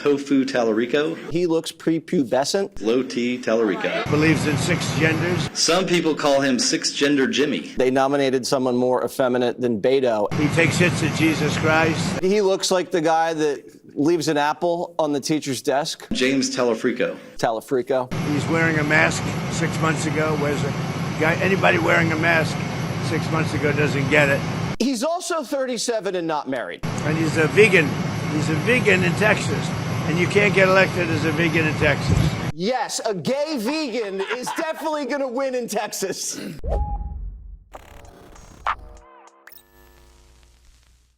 Tofu Talarico. He looks prepubescent. Low T Talarico. Believes in 6 genders. Some people call him 6-gender Jimmy. They nominated someone more effeminate than Beto. He takes hits at Jesus Christ. He looks like the guy that leaves an apple on the teacher's desk. James Talarico. Talarico. He's wearing a mask 6 months ago. Anybody wearing a mask 6 months ago doesn't get it. He's also 37 and not married. And he's a vegan. He's a vegan in Texas. And you can't get elected as a vegan in Texas. Yes, a gay vegan is definitely going to win in Texas.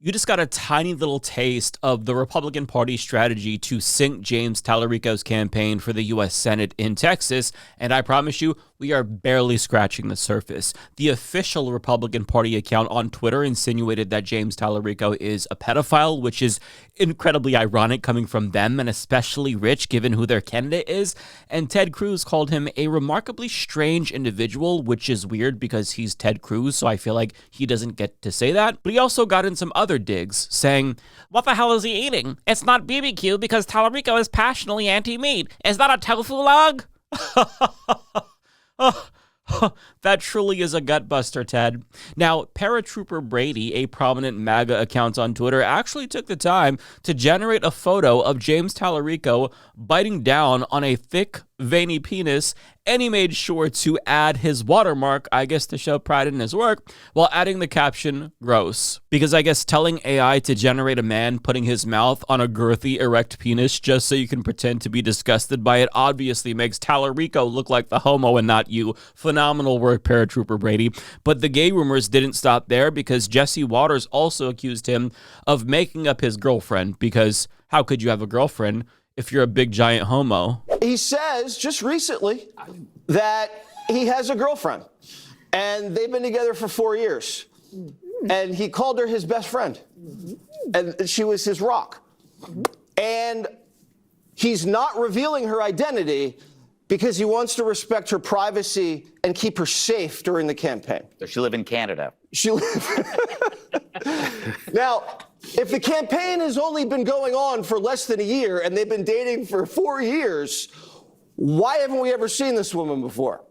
You just got a tiny little taste of the Republican Party strategy to sink James Talarico's campaign for the U.S. Senate in Texas, and I promise you, we are barely scratching the surface. The official Republican Party account on Twitter insinuated that James Talarico is a pedophile, which is incredibly ironic coming from them and especially rich given who their candidate is. And Ted Cruz called him a remarkably strange individual, which is weird because he's Ted Cruz, so I feel like he doesn't get to say that. But he also got in some other digs, saying, "What the hell is he eating? It's not BBQ because Talarico is passionately anti-meat. Is that a tofu log?" That truly is a gutbuster, Ted. Now, Paratrooper Brady, a prominent MAGA account on Twitter, actually took the time to generate a photo of James Talarico biting down on a thick, veiny penis, and he made sure to add his watermark, I guess to show pride in his work, while adding the caption, "gross." Because I guess telling AI to generate a man putting his mouth on a girthy, erect penis just so you can pretend to be disgusted by it obviously makes Talarico look like the homo and not you. Phenomenal work, Paratrooper Brady. But the gay rumors didn't stop there because Jesse Waters also accused him of making up his girlfriend, because how could you have a girlfriend if you're a big giant homo? He says just recently that he has a girlfriend and they've been together for 4 years and he called her his best friend and she was his rock. And he's not revealing her identity because he wants to respect her privacy and keep her safe during the campaign. Does she live in Canada? Now, if the campaign has only been going on for less than a year and they've been dating for 4 years, why haven't we ever seen this woman before?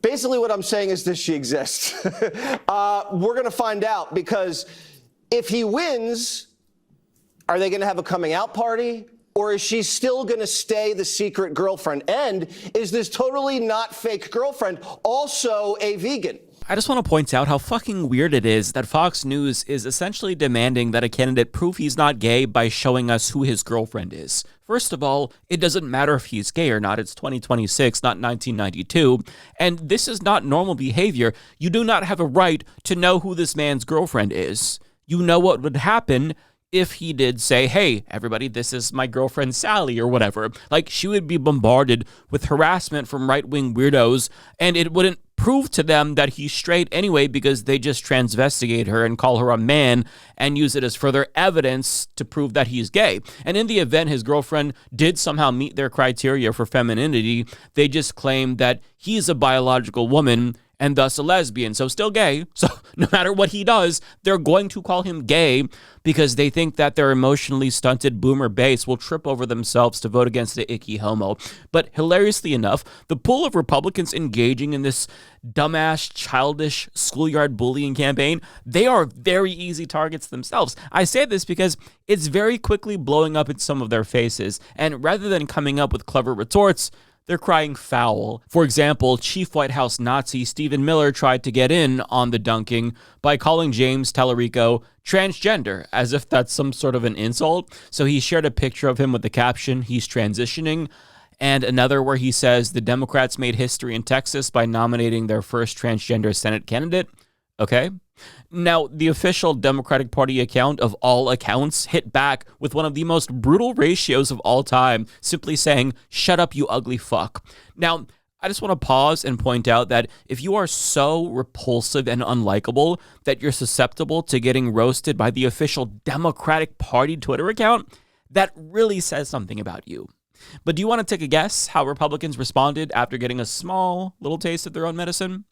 Basically, what I'm saying is this: she exists. We're going to find out, because if he wins, are they going to have a coming out party? Or is she still going to stay the secret girlfriend? And is this totally not fake girlfriend also a vegan? I just want to point out how fucking weird it is that Fox News is essentially demanding that a candidate prove he's not gay by showing us who his girlfriend is. First of all, it doesn't matter if he's gay or not. It's 2026, not 1992. And this is not normal behavior. You do not have a right to know who this man's girlfriend is. You know what would happen if he did say, "Hey, everybody, this is my girlfriend Sally," or whatever. Like, she would be bombarded with harassment from right-wing weirdos, and it wouldn't prove to them that he's straight anyway, because they just transvestigate her and call her a man and use it as further evidence to prove that he's gay. And in the event his girlfriend did somehow meet their criteria for femininity, they just claim that he's a biological woman and thus a lesbian, so still gay. So no matter what he does, they're going to call him gay because they think that their emotionally stunted boomer base will trip over themselves to vote against the icky homo. But hilariously enough, the pool of Republicans engaging in this dumbass, childish, schoolyard bullying campaign, they are very easy targets themselves. I say this because it's very quickly blowing up in some of their faces, and rather than coming up with clever retorts, they're crying foul. For example, Chief White House Nazi Stephen Miller tried to get in on the dunking by calling James Talarico transgender, as if that's some sort of an insult. So he shared a picture of him with the caption, "He's transitioning," and another where he says the Democrats made history in Texas by nominating their first transgender Senate candidate. Okay. Now, the official Democratic Party account of all accounts hit back with one of the most brutal ratios of all time, simply saying, "Shut up, you ugly fuck." Now, I just want to pause and point out that if you are so repulsive and unlikable that you're susceptible to getting roasted by the official Democratic Party Twitter account, that really says something about you. But do you want to take a guess how Republicans responded after getting a small little taste of their own medicine?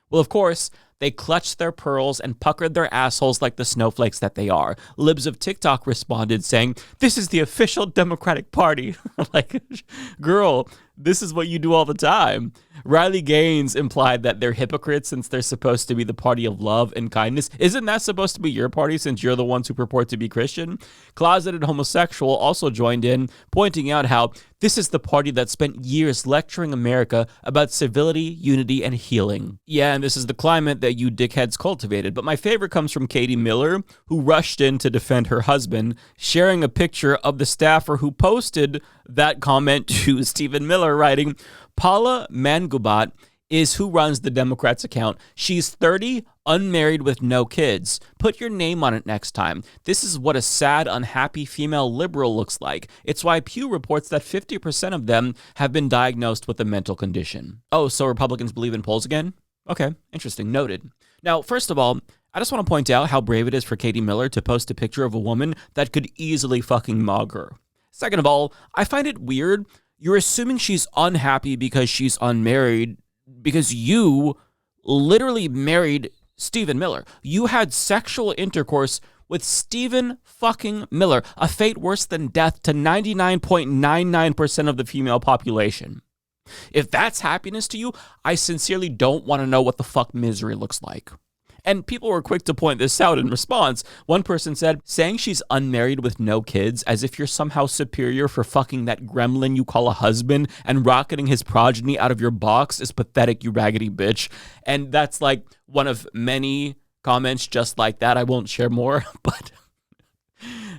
Well, of course, They clutched their pearls and puckered their assholes like the snowflakes that they are. Libs of TikTok responded saying, "This is the official Democratic Party." Like, girl, this is what you do all the time. Riley Gaines implied that they're hypocrites since they're supposed to be the party of love and kindness. Isn't that supposed to be your party since you're the ones who purport to be Christian? Closeted homosexual also joined in, pointing out how this is the party that spent years lecturing America about civility, unity, and healing. Yeah, and this is the climate that you dickheads cultivated. But my favorite comes from Katie Miller, who rushed in to defend her husband, sharing a picture of the staffer who posted that comment to Stephen Miller, writing, "Paula Mangubat is who runs the Democrats' account. She's 30, unmarried with no kids. Put your name on it next time. This is what a sad, unhappy female liberal looks like. It's why Pew reports that 50% of them have been diagnosed with a mental condition." Oh, so Republicans believe in polls again? Okay, interesting. Noted. Now, first of all, I just want to point out how brave it is for Katie Miller to post a picture of a woman that could easily fucking mug her. Second of all, I find it weird. You're assuming she's unhappy because she's unmarried because you literally married Stephen Miller. You had sexual intercourse with Stephen fucking Miller, a fate worse than death to 99.99% of the female population. If that's happiness to you, I sincerely don't want to know what the fuck misery looks like. And people were quick to point this out in response. One person said, "Saying she's unmarried with no kids as if you're somehow superior for fucking that gremlin you call a husband and rocketing his progeny out of your box is pathetic, you raggedy bitch." And that's like one of many comments just like that. I won't share more, but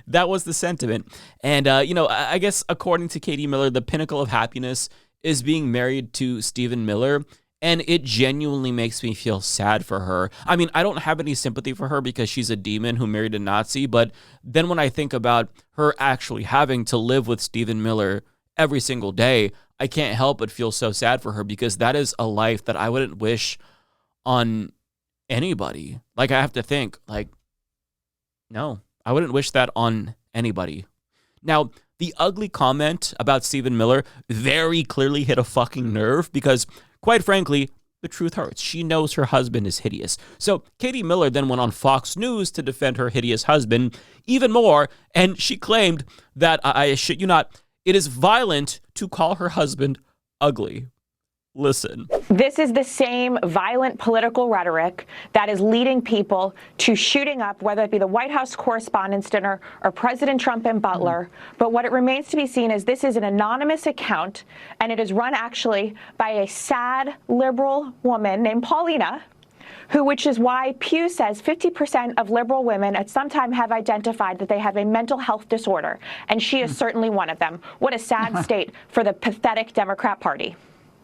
that was the sentiment. And, I guess according to Katie Miller, the pinnacle of happiness is being married to Stephen Miller. And it genuinely makes me feel sad for her. I mean, I don't have any sympathy for her because she's a demon who married a Nazi. But then when I think about her actually having to live with Stephen Miller every single day, I can't help but feel so sad for her because that is a life that I wouldn't wish on anybody. Like, I have to think, like, no, I wouldn't wish that on anybody. Now, the ugly comment about Stephen Miller very clearly hit a fucking nerve because, quite frankly, the truth hurts. She knows her husband is hideous. So Katie Miller then went on Fox News to defend her hideous husband even more, and she claimed that, I shit you not, it is violent to call her husband ugly. Listen. This is the same violent political rhetoric that is leading people to shooting up, whether it be the White House Correspondents' Dinner or President Trump and Butler. But what it remains to be seen is this is an anonymous account, and it is run actually by a sad liberal woman named Paulina, which is why Pew says 50% of liberal women at some time have identified that they have a mental health disorder, and she is certainly one of them. What a sad state for the pathetic Democrat Party.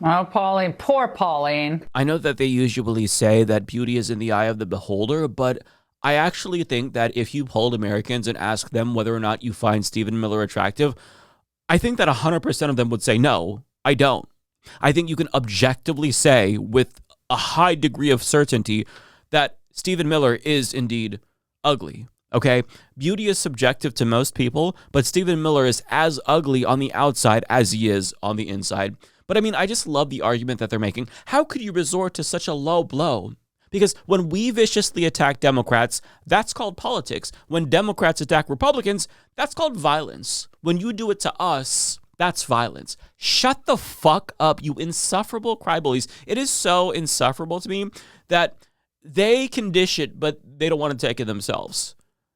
Oh, Pauline, poor Pauline. I know that they usually say that beauty is in the eye of the beholder, but I actually think that if you polled Americans and asked them whether or not you find Stephen Miller attractive, I think that 100% of them would say, no, I don't. I think you can objectively say with a high degree of certainty that Stephen Miller is indeed ugly. Okay, beauty is subjective to most people, but Stephen Miller is as ugly on the outside as he is on the inside. But I mean, I just love the argument that they're making. How could you resort to such a low blow? Because when we viciously attack Democrats, that's called politics. When Democrats attack Republicans, that's called violence. When you do it to us, that's violence. Shut the fuck up, you insufferable crybullies. It is so insufferable to me that they can dish it, but they don't want to take it themselves.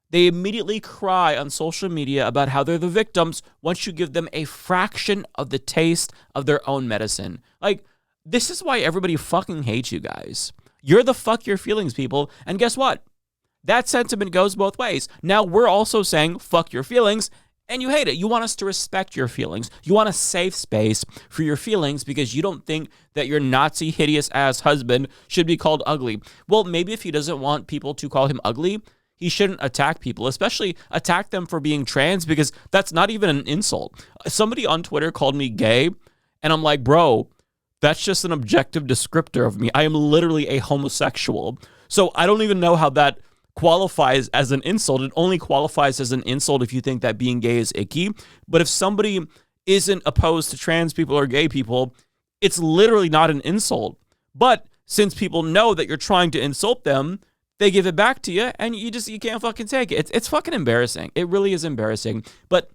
They immediately cry on social media about how they're the victims once you give them a fraction of the taste of their own medicine. Like, this is why everybody fucking hates you guys. You're the fuck your feelings people, and guess what? That sentiment goes both ways. Now we're also saying fuck your feelings, and you hate it. You want us to respect your feelings. You want a safe space for your feelings because you don't think that your Nazi hideous-ass husband should be called ugly. Well, maybe if he doesn't want people to call him ugly, he shouldn't attack people, especially attack them for being trans, because that's not even an insult. Somebody on Twitter called me gay, and I'm like, bro, that's just an objective descriptor of me. I am literally a homosexual. So I don't even know how that qualifies as an insult. It only qualifies as an insult if you think that being gay is icky. But if somebody isn't opposed to trans people or gay people, it's literally not an insult. But since people know that you're trying to insult them, they give it back to you, and you can't fucking take it. It's fucking embarrassing. It really is embarrassing. But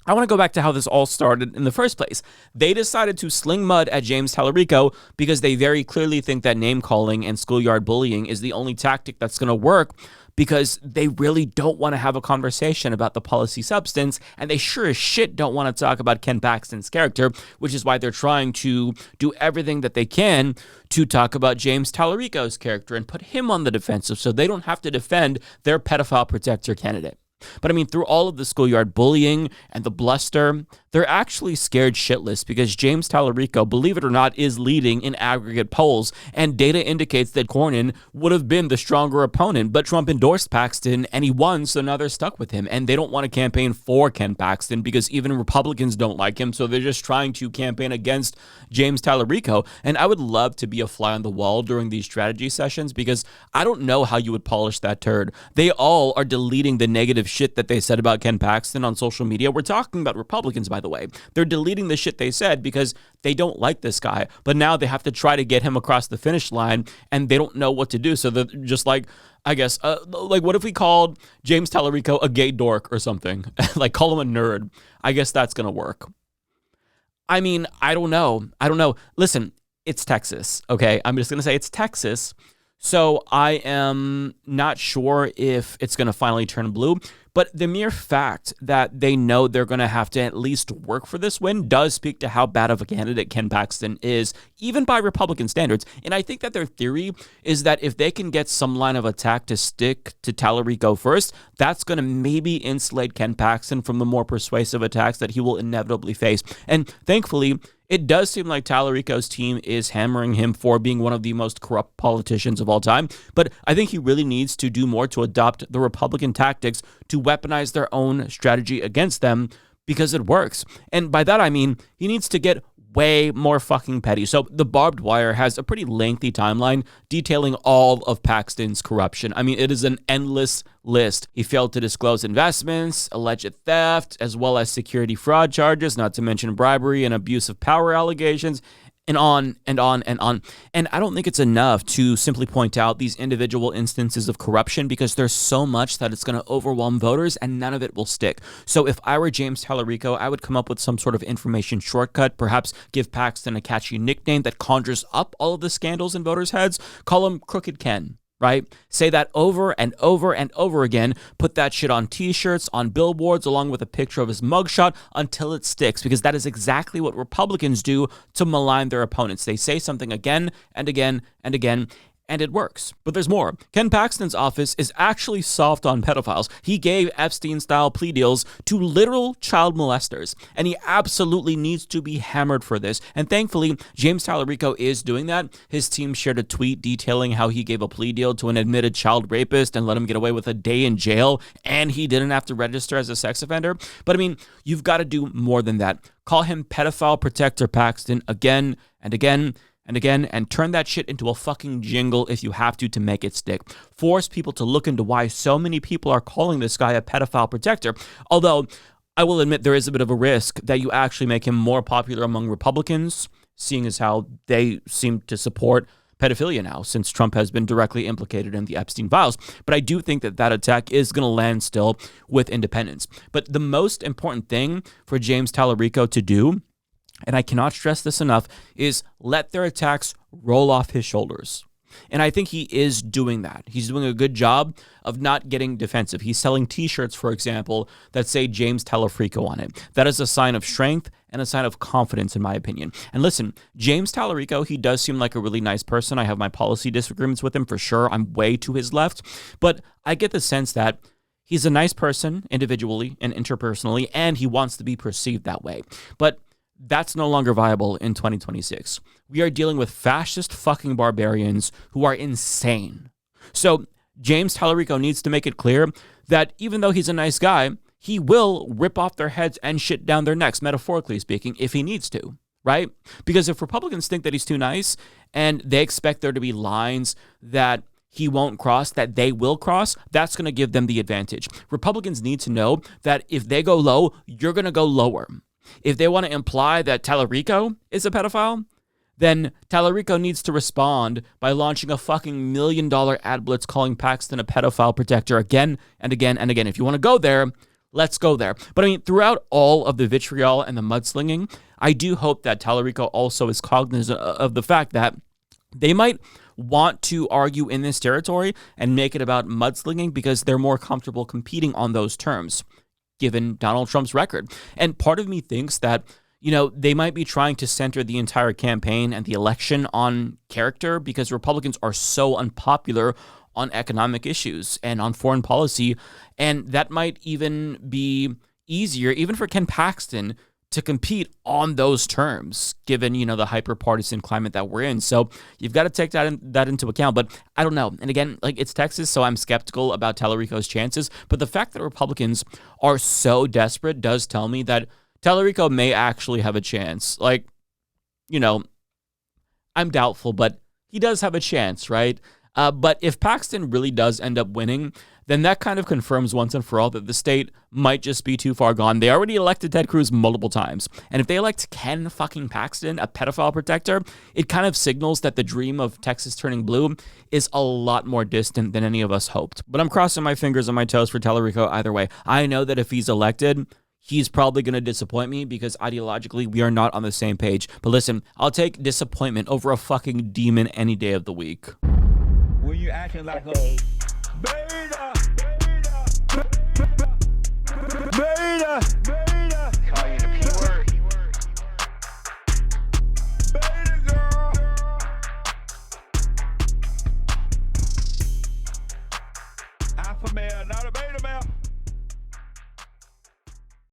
I want to go back to how this all started in the first place. They decided to sling mud at James Talarico because they very clearly think that name-calling and schoolyard bullying is the only tactic that's going to work, because they really don't want to have a conversation about the policy substance, and they sure as shit don't want to talk about Ken Paxton's character, which is why they're trying to do everything that they can to talk about James Talarico's character and put him on the defensive so they don't have to defend their pedophile protector candidate. But I mean, through all of the schoolyard bullying and the bluster, they're actually scared shitless because James Talarico, believe it or not, is leading in aggregate polls, and data indicates that Cornyn would have been the stronger opponent, but Trump endorsed Paxton and he won, so now they're stuck with him, and they don't want to campaign for Ken Paxton because even Republicans don't like him, so they're just trying to campaign against James Talarico. And I would love to be a fly on the wall during these strategy sessions because I don't know how you would polish that turd. They all are deleting the negative shit that they said about Ken Paxton on social media. We're talking about Republicans, by the way. They're deleting the shit they said because they don't like this guy, but now they have to try to get him across the finish line, and they don't know what to do. So they're just like, I guess, like, what if we called James Talarico a gay dork or something? Like, call him a nerd. I guess that's going to work. I mean, I don't know. Listen, it's Texas, okay? I'm just going to say it's Texas. So I am not sure if it's going to finally turn blue, but the mere fact that they know they're going to have to at least work for this win does speak to how bad of a candidate Ken Paxton is, even by Republican standards. And I think that their theory is that if they can get some line of attack to stick to Talarico first, that's going to maybe insulate Ken Paxton from the more persuasive attacks that he will inevitably face. And thankfully, it does seem like Talarico's team is hammering him for being one of the most corrupt politicians of all time, but I think he really needs to do more to adopt the Republican tactics to weaponize their own strategy against them, because it works. And by that I mean he needs to get way more fucking petty. So the Barbed Wire has a pretty lengthy timeline detailing all of Paxton's corruption. I mean, it is an endless list. He failed to disclose investments, alleged theft, as well as security fraud charges, not to mention bribery and abuse of power allegations, and on and on and on. And I don't think it's enough to simply point out these individual instances of corruption, because there's so much that it's going to overwhelm voters and none of it will stick. So if I were James Talarico, I would come up with some sort of information shortcut, perhaps give Paxton a catchy nickname that conjures up all of the scandals in voters' heads, call him Crooked Ken. Right? Say that over and over and over again. Put that shit on t-shirts, on billboards, along with a picture of his mugshot until it sticks, because that is exactly what Republicans do to malign their opponents. They say something again and again and again, and it works. But there's more. Ken Paxton's office is actually soft on pedophiles. He gave Epstein-style plea deals to literal child molesters, and he absolutely needs to be hammered for this. And thankfully, James Talarico is doing that. His team shared a tweet detailing how he gave a plea deal to an admitted child rapist and let him get away with a day in jail, and he didn't have to register as a sex offender. But I mean, you've got to do more than that. Call him pedophile protector Paxton again and again and again, and turn that shit into a fucking jingle if you have to make it stick. Force people to look into why so many people are calling this guy a pedophile protector. Although, I will admit there is a bit of a risk that you actually make him more popular among Republicans, seeing as how they seem to support pedophilia now, since Trump has been directly implicated in the Epstein files. But I do think that that attack is going to land still with independents. But the most important thing for James Talarico to do, and I cannot stress this enough, is let their attacks roll off his shoulders. And I think he is doing that. He's doing a good job of not getting defensive. He's selling t-shirts, for example, that say James Talarico on it. That is a sign of strength and a sign of confidence, in my opinion. And listen, James Talarico, he does seem like a really nice person. I have my policy disagreements with him for sure. I'm way to his left. But I get the sense that he's a nice person individually and interpersonally, and he wants to be perceived that way. But that's no longer viable in 2026. We are dealing with fascist fucking barbarians who are insane. So James Talarico needs to make it clear that even though he's a nice guy, he will rip off their heads and shit down their necks, metaphorically speaking, if he needs to, right? Because if Republicans think that he's too nice and they expect there to be lines that he won't cross, that they will cross, that's going to give them the advantage. Republicans need to know that if they go low, you're going to go lower. If they want to imply that Talarico is a pedophile, then Talarico needs to respond by launching a fucking $1 million ad blitz calling Paxton a pedophile protector again and again and again. If you want to go there, let's go there. But I mean, throughout all of the vitriol and the mudslinging, I do hope that Talarico also is cognizant of the fact that they might want to argue in this territory and make it about mudslinging because they're more comfortable competing on those terms, given Donald Trump's record. And part of me thinks that, you know, they might be trying to center the entire campaign and the election on character because Republicans are so unpopular on economic issues and on foreign policy. And that might even be easier, even for Ken Paxton, to compete on those terms, given, you know, the hyper-partisan climate that we're in. So you've got to take that into account. But I don't know. And again, like, it's Texas, so I'm skeptical about Talarico's chances. But the fact that Republicans are so desperate does tell me that Talarico may actually have a chance. Like, you know, I'm doubtful, but he does have a chance, right? But if Paxton really does end up winning, then that kind of confirms once and for all that the state might just be too far gone. They already elected Ted Cruz multiple times. And if they elect Ken fucking Paxton, a pedophile protector, it kind of signals that the dream of Texas turning blue is a lot more distant than any of us hoped. But I'm crossing my fingers and my toes for Talarico either way. I know that if he's elected, he's probably going to disappoint me because ideologically we are not on the same page. But listen, I'll take disappointment over a fucking demon any day of the week. When you acting like a beta, beta, beta, beta.